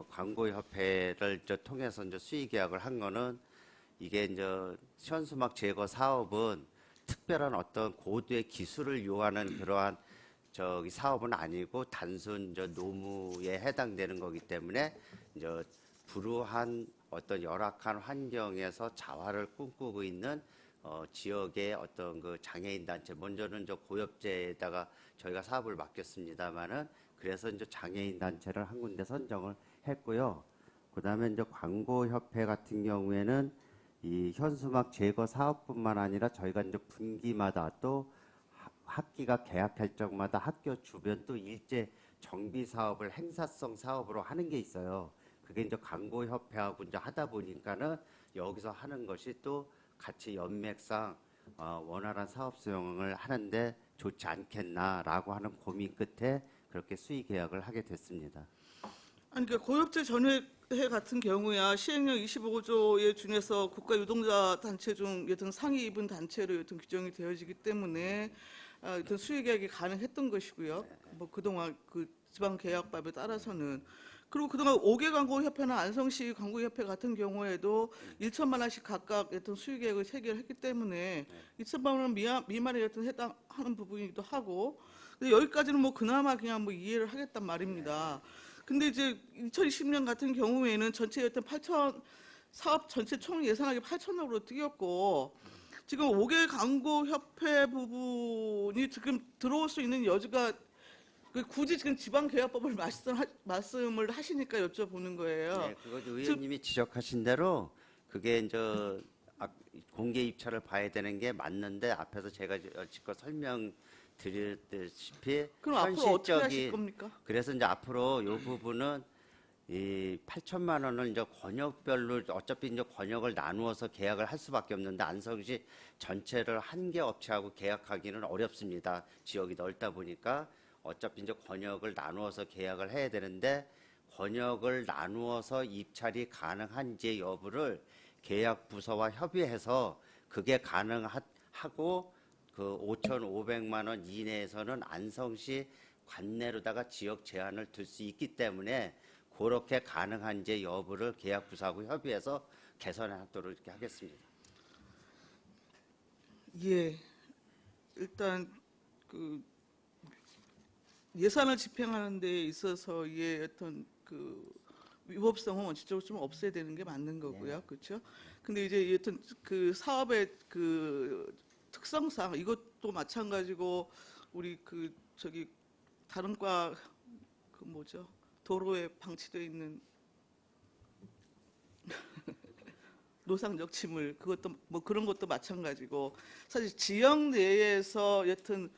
광고협회를 이제 통해서 이제 수의 계약을 한 거는 이게 이제 현수막 제거 사업은 특별한 어떤 고도의 기술을 요하는 그러한 저기 사업은 아니고 단순 저 노무에 해당되는 거기 때문에 이제 불우한 어떤 열악한 환경에서 자활을 꿈꾸고 있는 지역의 어떤 그 장애인 단체 먼저는 저 고엽제에다가 저희가 사업을 맡겼습니다만은 그래서 이제 장애인 단체를 한 군데 선정을 했고요. 그다음에 이제 광고협회 같은 경우에는 이 현수막 제거 사업뿐만 아니라 저희가 이제 분기마다 또 학기가 개학할 적마다 학교 주변 또 일제 정비 사업을 행사성 사업으로 하는 게 있어요. 그게 이제 광고협회하고 이제 하다 보니까는 여기서 하는 것이 또 같이 연맥상 원활한 사업 수행을 하는데 좋지 않겠나라고 하는 고민 끝에 그렇게 수의 계약을 하게 됐습니다. 아니 그러니까 고엽제 전회회 같은 경우야 시행령 25조에 준해서 국가 유동자 단체 중 여튼 상위 입은 단체로 여튼 규정이 되어지기 때문에 여튼 수의 계약이 가능했던 것이고요. 뭐 그동안 그 지방 계약법에 따라서는 그리고 그동안 5개 광고협회나 안성시 광고협회 같은 경우에도 1천만 원씩 각각 여튼 수의 계약을 체결했기 때문에 2천만 원 미만에 여튼 해당하는 부분이기도 하고 근데 여기까지는 뭐 그나마 그냥 뭐 이해를 하겠단 말입니다. 근데 이제 2020년 같은 경우에는 전체 여튼 8천 사업 전체 총 예산액이 8천억으로 뛰었고 지금 5개 광고협회 부분이 지금 들어올 수 있는 여지가 굳이 지금 지방계약법을 말씀을 하시니까 여쭤보는 거예요. 네, 그거 의원님이 지적하신 대로 그게 이제 공개 입찰을 봐야 되는 게 맞는데 앞에서 제가 지금 설명드렸다시피 그럼 앞으로 어떻게 하실 겁니까? 그래서 이제 앞으로 이 부분은 이 8천만 원을 이제 권역별로 어차피 이제 권역을 나누어서 계약을 할 수밖에 없는데 안성시 전체를 한 개 업체하고 계약하기는 어렵습니다. 지역이 넓다 보니까 어차피 이제 권역을 나누어서 계약을 해야 되는데 권역을 나누어서 입찰이 가능한지 여부를 계약 부서와 협의해서 그게 가능하고 그 5,500만 원 이내에서는 안성시 관내로다가 지역 제한을 둘 수 있기 때문에 그렇게 가능한지 여부를 계약 부서하고 협의해서 개선하도록 이렇게 하겠습니다. 예, 일단 그 예산을 집행하는 데 있어서의 어떤 그 위법성은 원칙적으로 좀 없애야 되는 게 맞는 거고요, 그렇죠? 근데 이제 여튼 그 사업의 그 특성상 이것도 마찬가지고 우리 그 저기 다른 과 그 뭐죠? 도로에 방치되어 있는 노상적 침을 그것도 뭐 그런 것도 마찬가지고 사실 지역 내에서 여튼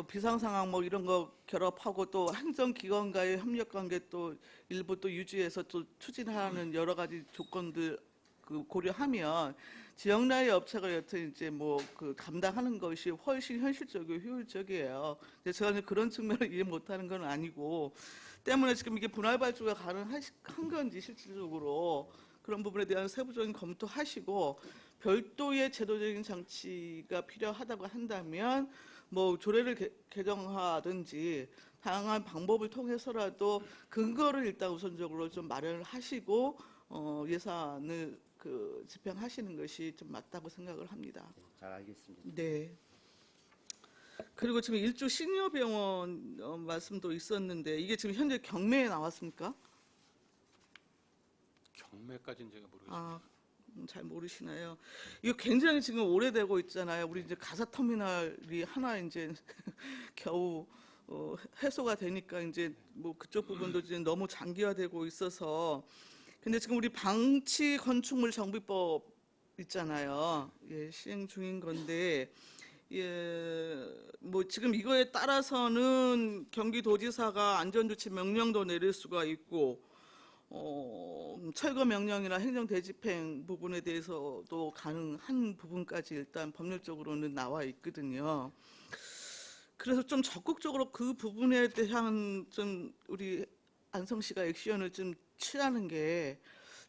비상 상황 뭐 이런 거 결합하고 또 행정기관과의 협력 관계 또 일부 또 유지해서 또 추진하는 여러 가지 조건들 그 고려하면 지역 내의 업체가 여튼 이제 뭐 그 감당하는 것이 훨씬 현실적이고 효율적이에요. 근데 제가 그런 측면을 이해 못하는 건 아니고 때문에 지금 이게 분할 발주가 가능한 건지 실질적으로 그런 부분에 대한 세부적인 검토하시고 별도의 제도적인 장치가 필요하다고 한다면 뭐 조례를 개정하든지 다양한 방법을 통해서라도 근거를 일단 우선적으로 좀 마련을 하시고 예산을 그 집행하시는 것이 좀 맞다고 생각을 합니다. 잘 알겠습니다. 네. 그리고 지금 일주 시니어 병원 말씀도 있었는데 이게 지금 현재 경매에 나왔습니까? 경매까지는 제가 모르겠습니다. 아, 잘 모르시나요? 이거 굉장히 지금 오래되고 있잖아요. 우리 이제 가사 터미널이 하나 이제 겨우 해소가 되니까 이제 뭐 그쪽 부분도 이제 너무 장기화되고 있어서. 근데 지금 우리 방치 건축물 정비법 있잖아요. 예, 시행 중인 건데, 예, 뭐 지금 이거에 따라서는 경기도지사가 안전조치 명령도 내릴 수가 있고, 철거 명령이나 행정 대집행 부분에 대해서도 가능한 부분까지 일단 법률적으로는 나와 있거든요. 그래서 좀 적극적으로 그 부분에 대한 좀 우리 안성 씨가 액션을 좀 취하는 게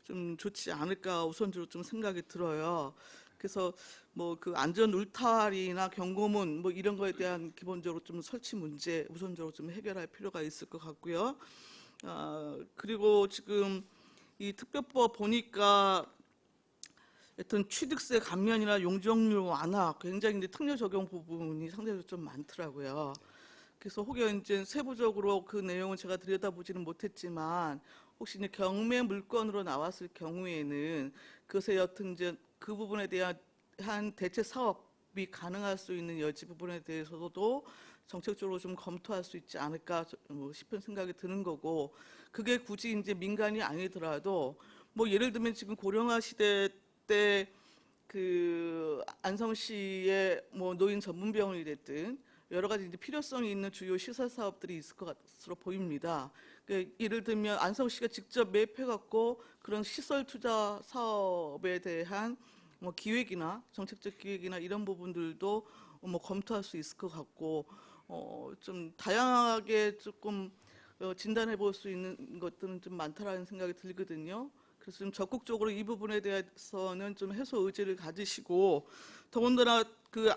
좀 좋지 않을까 우선적으로 좀 생각이 들어요. 그래서 뭐 그 안전 울타리나 경고문 뭐 이런 거에 대한 기본적으로 좀 설치 문제 우선적으로 좀 해결할 필요가 있을 것 같고요. 그리고 지금 이 특별법 보니까 하여튼 취득세 감면이나 용적률 완화 굉장히 이제 특례 적용 부분이 상대적으로 좀 많더라고요. 그래서 혹여 이제 세부적으로 그 내용은 제가 들여다보지는 못했지만 혹시 이제 경매 물건으로 나왔을 경우에는 그것에 여튼 이제 그 부분에 대한 대체 사업이 가능할 수 있는 여지 부분에 대해서도 정책적으로 좀 검토할 수 있지 않을까 싶은 생각이 드는 거고, 그게 굳이 이제 민간이 아니더라도 뭐 예를 들면 지금 고령화 시대 때 그 안성시의 뭐 노인 전문병원이 됐든 여러 가지 이제 필요성이 있는 주요 시설 사업들이 있을 것으로 보입니다. 예를 들면 안성시가 직접 매입해갖고 그런 시설 투자 사업에 대한 뭐 기획이나 정책적 기획이나 이런 부분들도 뭐 검토할 수 있을 것 같고, 좀 다양하게 조금 진단해 볼 수 있는 것들은 좀 많다라는 생각이 들거든요. 그래서 좀 적극적으로 이 부분에 대해서는 좀 해소 의지를 가지시고, 더군다나 그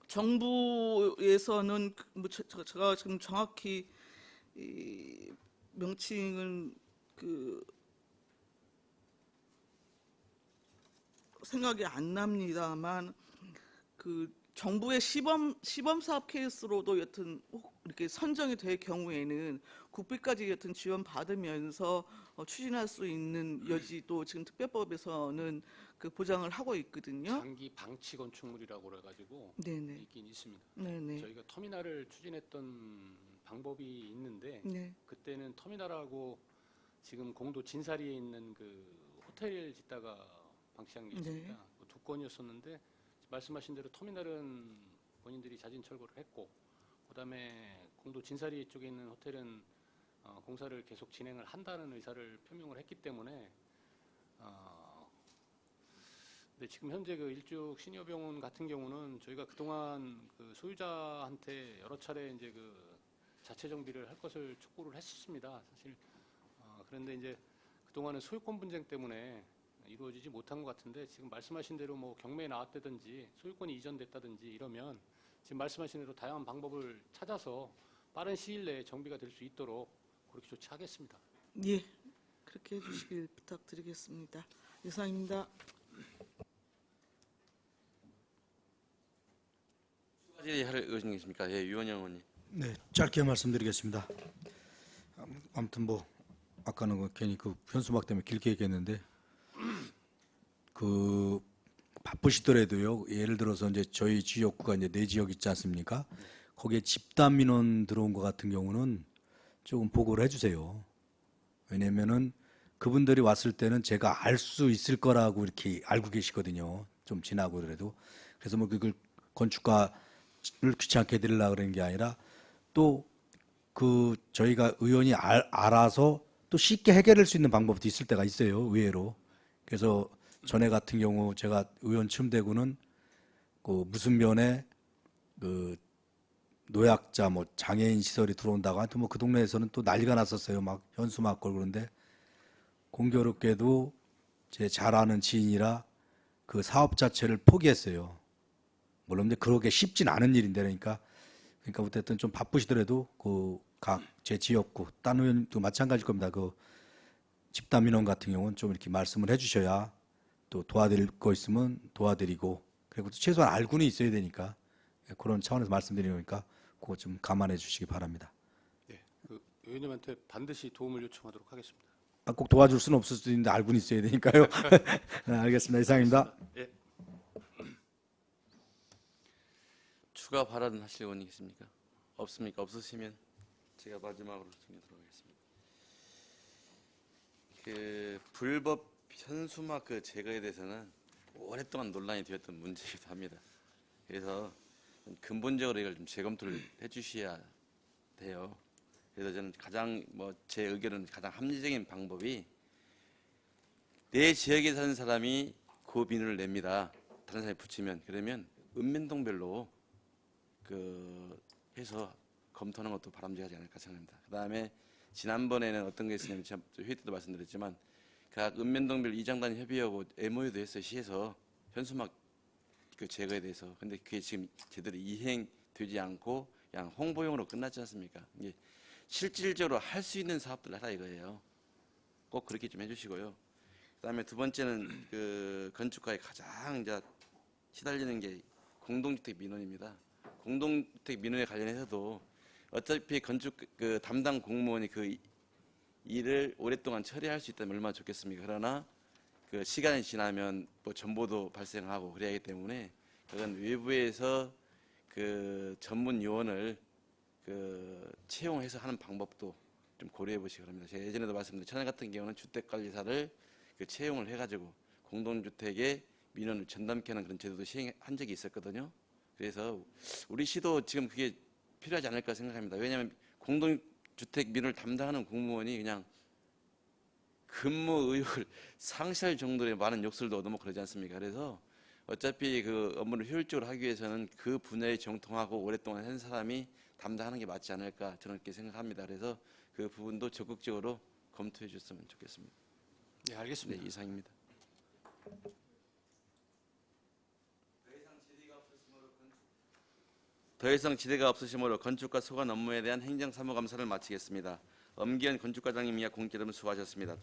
정부에서는 뭐 제가 지금 정확히 이 명칭은 그 생각이 안 납니다만 그 정부의 시범 사업 케이스로도 여튼 이렇게 선정이 될 경우에는 국비까지 여튼 지원 받으면서 추진할 수 있는 여지도 지금 특별법에서는 그 보장을 하고 있거든요. 장기 방치 건축물이라고 그래가지고 네네. 있긴 있습니다. 네네. 저희가 터미널을 추진했던 방법이 있는데 네. 그때는 터미널하고 지금 공도 진사리에 있는 그 호텔 짓다가 방치한 게 있습니다. 네. 두 건이었었는데 말씀하신 대로 터미널은 본인들이 자진 철거를 했고, 그다음에 공도 진사리 쪽에 있는 호텔은 공사를 계속 진행을 한다는 의사를 표명을 했기 때문에 근데 지금 현재 그 일죽 시니어병원 같은 경우는 저희가 그동안 그 소유자한테 여러 차례 이제 그 자체 정비를 할 것을 촉구를 했었습니다. 사실 그런데 이제 그동안은 소유권 분쟁 때문에 이루어지지 못한 것 같은데, 지금 말씀하신 대로 뭐 경매에 나왔다든지 소유권이 이전됐다든지 이러면 지금 말씀하신 대로 다양한 방법을 찾아서 빠른 시일 내에 정비가 될 수 있도록 그렇게 조치하겠습니다. 예, 그렇게 해주시길 부탁드리겠습니다. 이상입니다. 추가질의 할 의견이 있습니까? 예, 유원영 의원님. 네, 짧게 말씀드리겠습니다. 아무튼 뭐 아까는 괜히 그 현수막 때문에 길게 얘기했는데 그 바쁘시더라도요. 예를 들어서 이제 저희 지역구가 이제 네 지역 있지 않습니까? 거기에 집단 민원 들어온 것 같은 경우는 조금 보고를 해주세요. 왜냐면은 그분들이 왔을 때는 제가 알 수 있을 거라고 이렇게 알고 계시거든요. 좀 지나고 그래도. 그래서 뭐 그걸 건축가를 귀찮게 해드리려고 그러는 게 아니라 또 그 저희가 의원이 알아서 또 쉽게 해결할 수 있는 방법도 있을 때가 있어요. 의외로. 그래서 전에 같은 경우 제가 의원 처음 되고는 그 무슨 면에 그 노약자 뭐 장애인 시설이 들어온다고 하여튼 뭐 그 동네에서는 또 난리가 났었어요. 막 현수막 걸고 그런데 공교롭게도 제 잘 아는 지인이라 그 사업 자체를 포기했어요. 물론 이제 그러게 쉽진 않은 일인데 그러니까 어쨌든 좀 바쁘시더라도 그 각 제 지역구 딴 의원도 마찬가지일 겁니다. 그 집단 민원 같은 경우는 좀 이렇게 말씀을 해주셔야 또 도와드릴 거 있으면 도와드리고, 그리고 또 최소한 알고는 있어야 되니까 그런 차원에서 말씀드리니까 그거 좀 감안해 주시기 바랍니다. 예, 그 의원님한테 반드시 도움을 요청하도록 하겠습니다. 꼭 도와줄 수는 없을 수도 있는데 알고는 있어야 되니까요. 네, 알겠습니다. 이상입니다. 예. 추가 발언 하실 의원이 계십니까? 없습니까? 없으시면 제가 마지막으로 정리 들어가겠습니다. 그 불법 현수막 그 제거에 대해서는 오랫동안 논란이 되었던 문제이기도 합니다. 그래서 근본적으로 이걸 좀 재검토를 해주셔야 돼요. 그래서 저는 가장 제 의견은 가장 합리적인 방법이 내 지역에 사는 사람이 그 민원을 냅니다. 다른 사람이 붙이면 그러면 읍면동별로 해서 검토하는 것도 바람직하지 않을까 생각합니다. 그다음에 지난번에는 어떤 게 있었냐면 제가 회의 때도 말씀드렸지만 각 읍면동별 이장단 협의하고 MOU도 했어요. 시에서 현수막 그 제거에 대해서. 근데 그게 지금 제대로 이행되지 않고 그냥 홍보용으로 끝났지 않습니까? 이게 실질적으로 할 수 있는 사업들 하라 이거예요. 꼭 그렇게 좀 해주시고요. 그다음에 두 번째는 그 건축가에 가장 이제 시달리는 게 공동주택 민원입니다. 공동주택 민원에 관련해서도 어차피 건축 그 담당 공무원이 그 일을 오랫동안 처리할 수 있다면 얼마나 좋겠습니까? 그러나 그 시간이 지나면 뭐 전보도 발생하고 그래야 하기 때문에 그건 외부에서 그 전문 요원을 그 채용해서 하는 방법도 좀 고려해 보시기 바랍니다. 제가 예전에도 말씀드린 천안 같은 경우는 주택관리사를 그 채용을 해가지고 공동주택에 민원을 전담케 하는 그런 제도도 시행한 적이 있었거든요. 그래서 우리 시도 지금 그게 필요하지 않을까 생각합니다. 왜냐하면 공동주택 민원을 담당하는 공무원이 그냥 근무 의욕을 상실할 정도의 많은 욕설도 얻어먹고 그러지 않습니까? 그래서 어차피 그 업무를 효율적으로 하기 위해서는 그 분야에 정통하고 오랫동안 한 사람이 담당하는 게 맞지 않을까 저는 그렇게 생각합니다. 그래서 그 부분도 적극적으로 검토해 주셨으면 좋겠습니다. 네, 알겠습니다. 네, 이상입니다. 더 이상 지대가 없으시므로 건축과 소관 업무에 대한 행정사무감사를 마치겠습니다. 엄기현 건축과장님이야 공개름 수고하셨습니다.